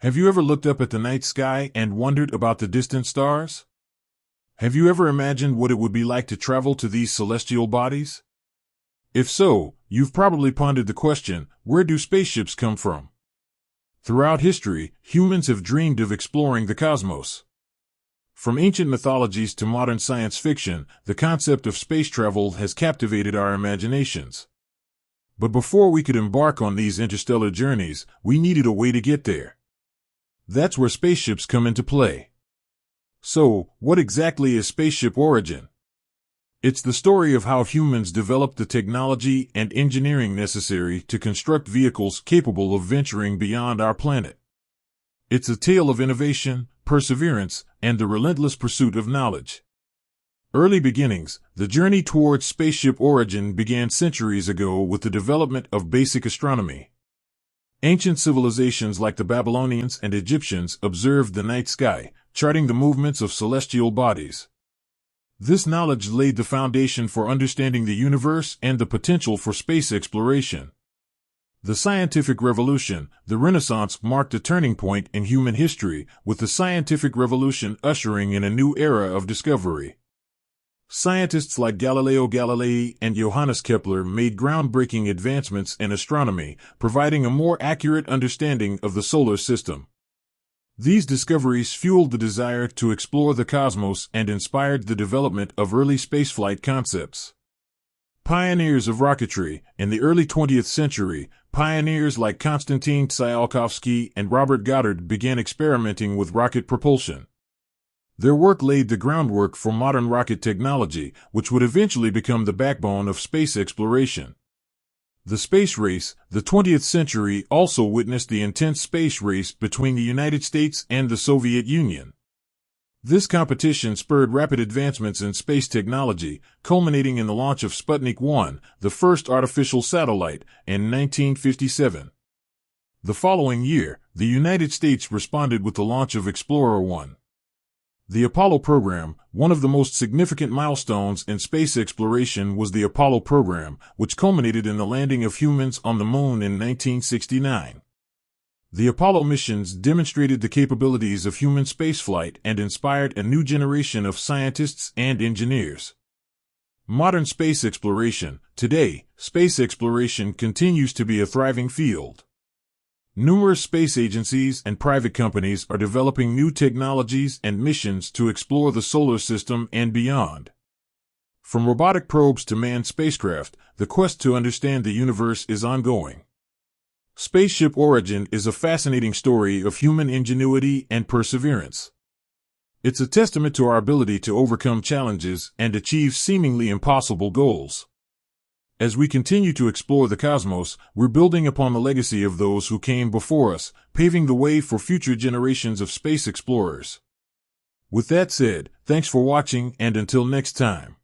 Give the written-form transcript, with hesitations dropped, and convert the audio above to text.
Have you ever looked up at the night sky and wondered about the distant stars? Have you ever imagined what it would be like to travel to these celestial bodies? If so, you've probably pondered the question, where do spaceships come from? Throughout history, humans have dreamed of exploring the cosmos. From ancient mythologies to modern science fiction, the concept of space travel has captivated our imaginations. But before we could embark on these interstellar journeys, we needed a way to get there. That's where spaceships come into play. So, what exactly is spaceship origin? It's the story of how humans developed the technology and engineering necessary to construct vehicles capable of venturing beyond our planet. It's a tale of innovation, perseverance, and the relentless pursuit of knowledge. Early beginnings, the journey towards spaceship origin began centuries ago with the development of basic astronomy. Ancient civilizations like the Babylonians and Egyptians observed the night sky, charting the movements of celestial bodies. This knowledge laid the foundation for understanding the universe and the potential for space exploration. The scientific revolution, the Renaissance, marked a turning point in human history, with the scientific revolution ushering in a new era of discovery. Scientists like Galileo Galilei and Johannes Kepler made groundbreaking advancements in astronomy, providing a more accurate understanding of the solar system. These discoveries fueled the desire to explore the cosmos and inspired the development of early spaceflight concepts. Pioneers of rocketry. In the early 20th century, pioneers like Konstantin Tsiolkovsky and Robert Goddard began experimenting with rocket propulsion. Their work laid the groundwork for modern rocket technology, which would eventually become the backbone of space exploration. The space race. The 20th century also witnessed the intense space race between the United States and the Soviet Union. This competition spurred rapid advancements in space technology, culminating in the launch of Sputnik 1, the first artificial satellite, in 1957. The following year, the United States responded with the launch of Explorer 1. The Apollo program. One of the most significant milestones in space exploration was the Apollo program, which culminated in the landing of humans on the moon in 1969. The Apollo missions demonstrated the capabilities of human spaceflight and inspired a new generation of scientists and engineers. Modern space exploration. Today, space exploration continues to be a thriving field. Numerous space agencies and private companies are developing new technologies and missions to explore the solar system and beyond. From robotic probes to manned spacecraft, the quest to understand the universe is ongoing. Spaceship origin is a fascinating story of human ingenuity and perseverance. It's a testament to our ability to overcome challenges and achieve seemingly impossible goals. As we continue to explore the cosmos, we're building upon the legacy of those who came before us, paving the way for future generations of space explorers. With that said, thanks for watching, and until next time.